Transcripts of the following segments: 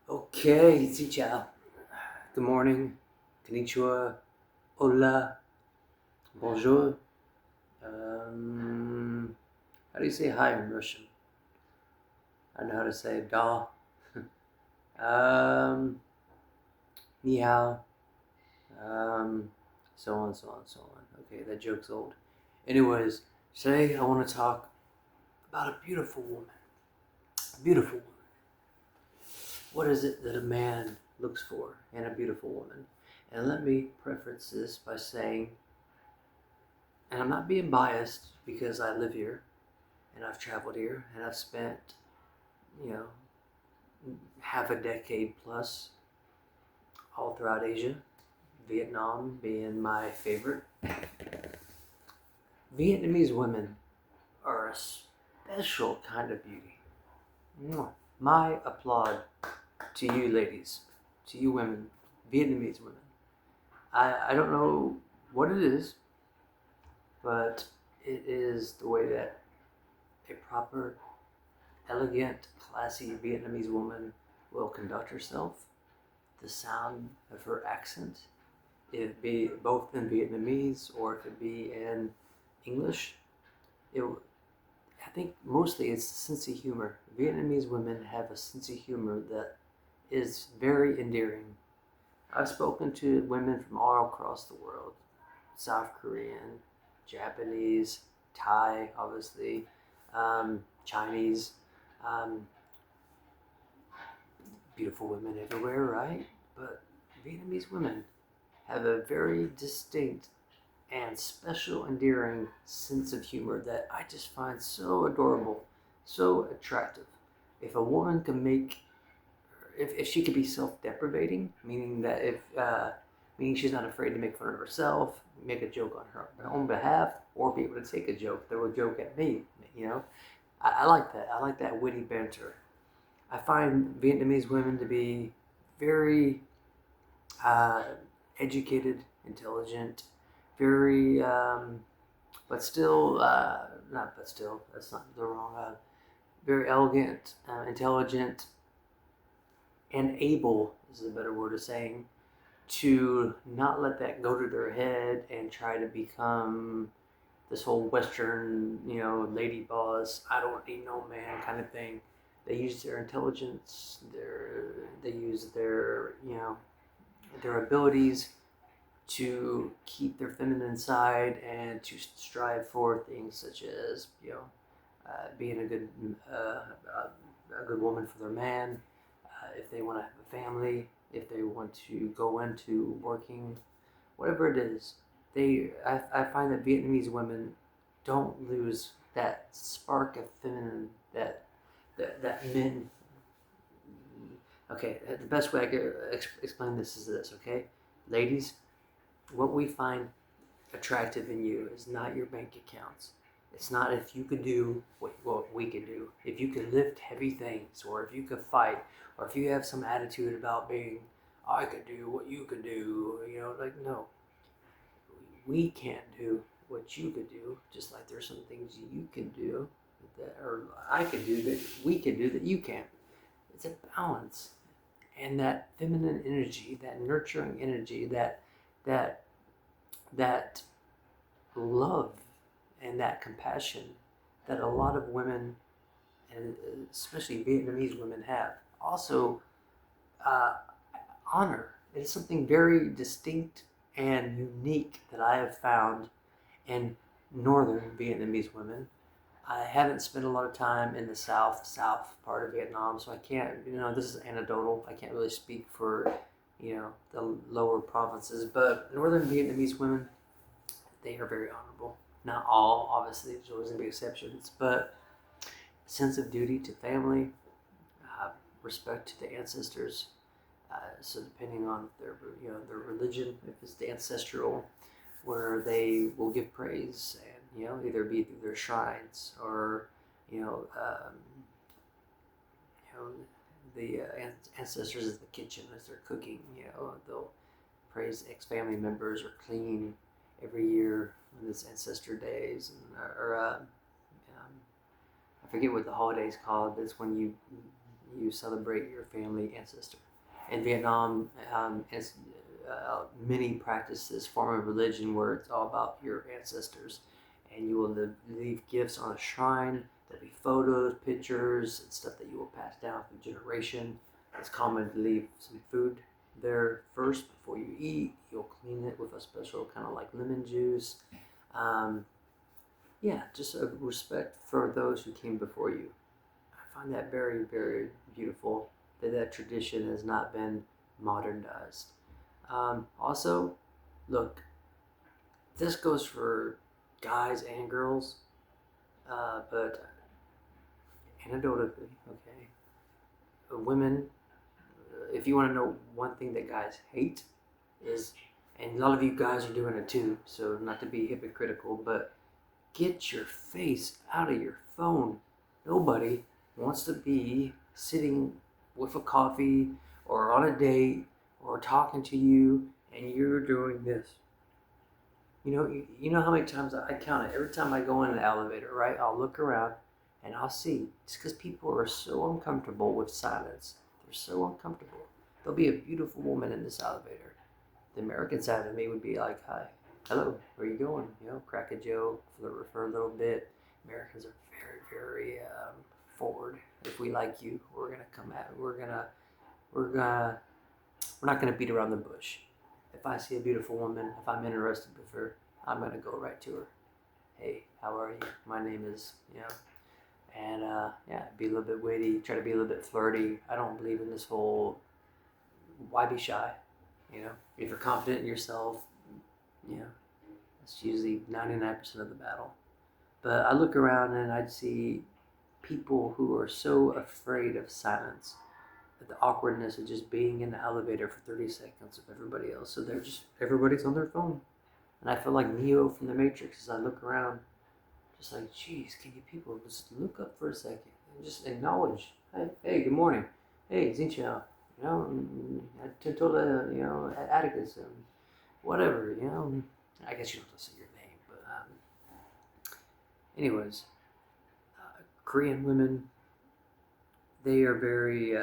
Okay, si ciao. Good morning. Konnichiwa. Hola. Bonjour. How do you say hi in Russian? I know how to say da. um, Ni hao. Um, so on, so on, so on. Okay, that joke's old. Anyways, today I want to talk about a beautiful woman. A beautiful woman. What is it that a man looks for in a beautiful woman? And let me preface this by saying, and I'm not being biased because I live here and I've traveled here and I've spent, you know, half a decade plus all throughout Asia, Vietnam being my favorite. Vietnamese women are a special kind of beauty. My applaud to you ladies, to you women, Vietnamese women. I don't know what it is, but it is the way that a proper, elegant, classy Vietnamese woman will conduct herself, the sound of her accent, if it be both in Vietnamese or if it be in English. It, I think mostly it's the sense of humor. Vietnamese women have a sense of humor that is very endearing. I've spoken to women from all across the world: South Korean, Japanese, Thai, obviously, Chinese, um, beautiful women everywhere, right? But Vietnamese women have a very distinct and special, endearing sense of humor that I just find so adorable, so attractive. If a woman can make, if she could be self-deprecating, meaning that meaning she's not afraid to make fun of herself, make a joke on her own behalf, or be able to take a joke, throw a joke at me, you know, I like that. I like that witty banter. I find Vietnamese women to be very uh, educated, intelligent, very, but still, not but still, that's not the wrong, very elegant, intelligent, and able is a better word of saying, to not let that go to their head and try to become this whole Western, lady boss, I don't need no man kind of thing. They use their intelligence, they use their abilities to keep their feminine side and to strive for things such as being a good woman for their man. If they want to have a family, if they want to go into working, whatever it is, I find that Vietnamese women don't lose that spark of feminine that men. Okay, the best way I can explain this is this. Okay, ladies, what we find attractive in you is not your bank accounts. It's not if you can do what we can do. If you can lift heavy things, or if you can fight, or if you have some attitude about being, I could do what you can do. Like, no, we can't do what you could do. Just like there's some things you can do that, or I could do that we can do that you can't. It's a balance, and that feminine energy, that nurturing energy, that that love and that compassion that a lot of women, and especially Vietnamese women, have. Also, uh, honor. It is something very distinct and unique that I have found in northern Vietnamese women. I haven't spent a lot of time in the south part of Vietnam, so I can't, this is anecdotal. I can't really speak for, the lower provinces, but northern Vietnamese women, they are very honorable. Not all, obviously, there's always going to be exceptions, but sense of duty to family, uh, respect to the ancestors. So depending on their religion, if it's the ancestral, where they will give praise and either be through their shrines or you know um, you know the ancestors in the kitchen as they're cooking. They'll praise ex-family members or clean every year when it's ancestor days, I forget what the holiday's called, but it's when you celebrate your family ancestor. In Vietnam, many practice this form of religion where it's all about your ancestors, and you will leave gifts on a shrine. There'll be photos, pictures, and stuff that you will pass down through generation. It's common to leave some food there first before you eat. You'll clean it with a special kind of like lemon juice. Yeah, just a respect for those who came before you. I find that very, very beautiful that tradition has not been modernized. Also, look, this goes for guys and girls, but anecdotally, okay, women, if you want to know one thing that guys hate is, and a lot of you guys are doing it too, so not to be hypocritical, but get your face out of your phone. Nobody wants to be sitting with a coffee or on a date or talking to you and you're doing this. You know how many times I count it every time I go in an elevator, right? I'll look around and I'll see. It's because people are so uncomfortable with silence. They're so uncomfortable. There'll be a beautiful woman in this elevator. The American side of me would be like, hi, hello, where are you going? Crack a joke, flirt for a little bit. Americans are very, very forward. If we like you, we're gonna come at. We're not gonna beat around the bush. If I see a beautiful woman, if I'm interested with her, I'm gonna go right to her. Hey, how are you? My name is, and yeah, be a little bit witty, try to be a little bit flirty. I don't believe in this whole why be shy. If you're confident in yourself, that's usually 99% of the battle. But I look around and I'd see people who are so afraid of silence, the awkwardness of just being in the elevator for 30 seconds with everybody else. So everybody's on their phone. And I feel like Neo from the Matrix as I look around, just like, geez, can you people just look up for a second and just acknowledge, hey, good morning. Hey, Zinchao. I told Atticus, whatever, I guess you don't have to say your name, but anyways, Korean women, they are very,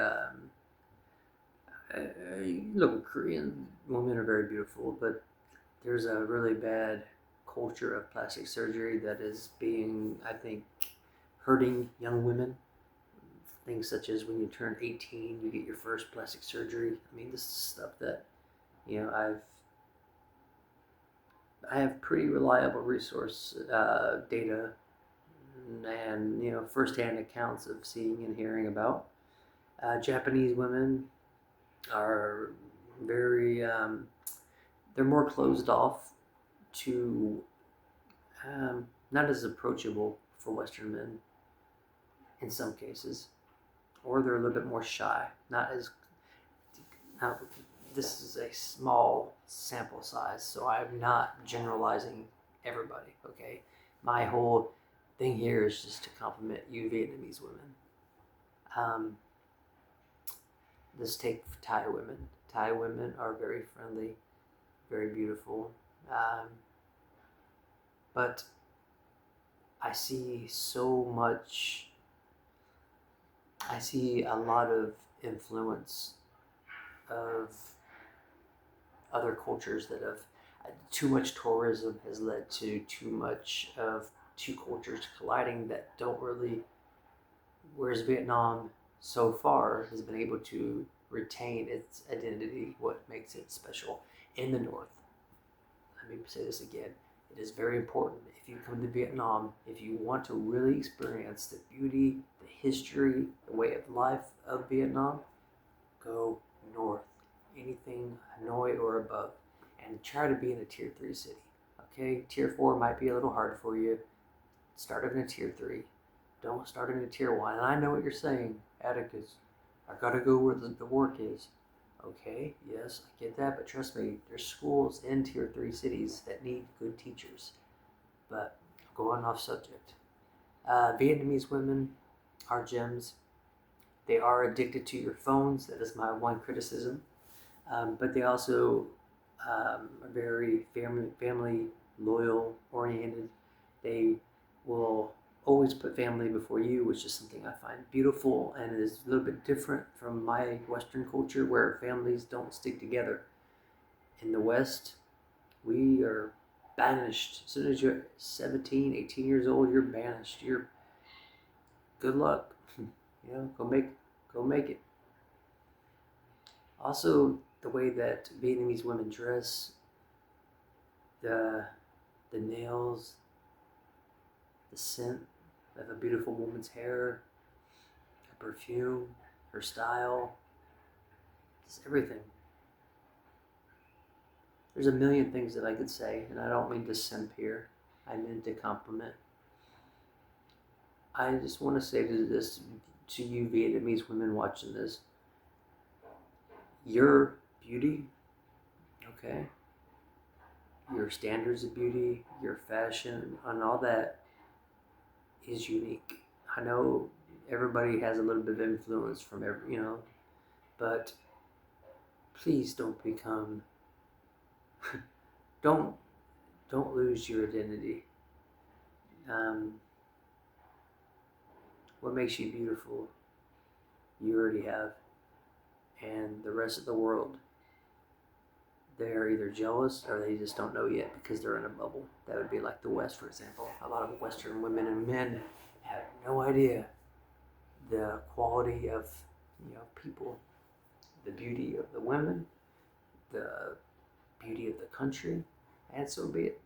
look, Korean women are very beautiful, but there's a really bad culture of plastic surgery that is being, I think, hurting young women. Things such as when you turn 18, you get your first plastic surgery. I mean, this is stuff that, I have pretty reliable resource data and, firsthand accounts of seeing and hearing about. Japanese women are very, they're more closed off to, not as approachable for Western men in some cases. Or they're a little bit more shy. Now, this is a small sample size, so I'm not generalizing everybody, okay? My whole thing here is just to compliment you Vietnamese women. Let's take Thai women. Thai women are very friendly, very beautiful, but I see a lot of influence of other cultures that have too much tourism has led to too much of two cultures colliding that don't really, whereas Vietnam so far has been able to retain its identity, what makes it special in the North. Let me say this again. It is very important if you come to Vietnam, if you want to really experience the beauty, the history, the way of life of Vietnam, go north. Anything Hanoi or above. And try to be in a tier 3 city. Okay? Tier 4 might be a little hard for you. Start in a tier 3. Don't start in a tier 1. And I know what you're saying, Atticus. I gotta go where the work is. Okay, yes, I get that, but trust me, there's schools in tier 3 cities that need good teachers. But going off subject, Vietnamese women are gems. They are addicted to your phones. That is my one criticism. But they also are very family loyal oriented. They will always put family before you, which is something I find beautiful and is a little bit different from my Western culture where families don't stick together. In the West, we are banished. As soon as you're 17, 18 years old, you're banished. You're good luck. Go make it. Also, the way that Vietnamese women dress, the the nails, the scent of a beautiful woman's hair, her perfume, her style, just everything. There's a million things that I could say, and I don't mean to simp here. I mean to compliment. I just want to say to you Vietnamese women watching this, your beauty, okay, your standards of beauty, your fashion, and all that is unique. I know everybody has a little bit of influence from but please don't become, don't lose your identity. Um, what makes you beautiful, you already have, and the rest of the world, they're either jealous or they just don't know yet because they're in a bubble. That would be like the West, for example. A lot of Western women and men have no idea the quality of people, the beauty of the women, the beauty of the country, and so be it.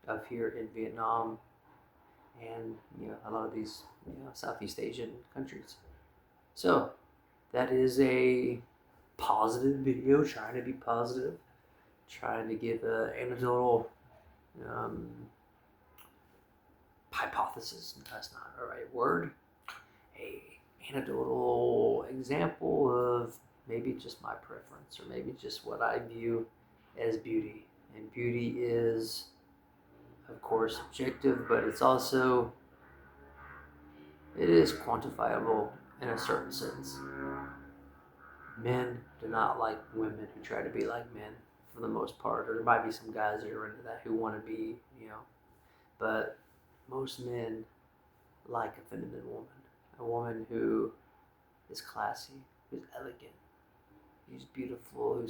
Up here in Vietnam and a lot of these Southeast Asian countries. So that is a positive video, trying to be positive, trying to give an anecdotal hypothesis. That's not the right word. A anecdotal example of maybe just my preference or maybe just what I view as beauty. And beauty is, of course, subjective, but it is quantifiable in a certain sense. Men do not like women who try to be like men for the most part, or there might be some guys that are into that who want to be, but most men like a feminine woman, a woman who is classy, who's elegant, who's beautiful, who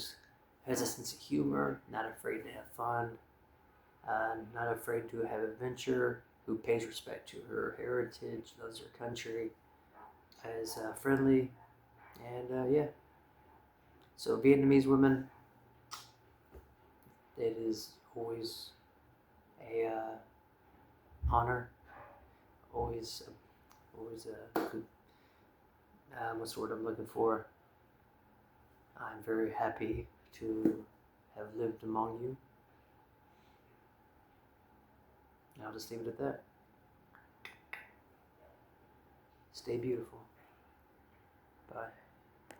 has a sense of humor, not afraid to have fun, not afraid to have adventure, who pays respect to her heritage, loves her country, is friendly, and yeah. So Vietnamese women, it is always a honor, always a good, what's the word I'm looking for? I'm very happy to have lived among you. And I'll just leave it at that. Stay beautiful. Bye.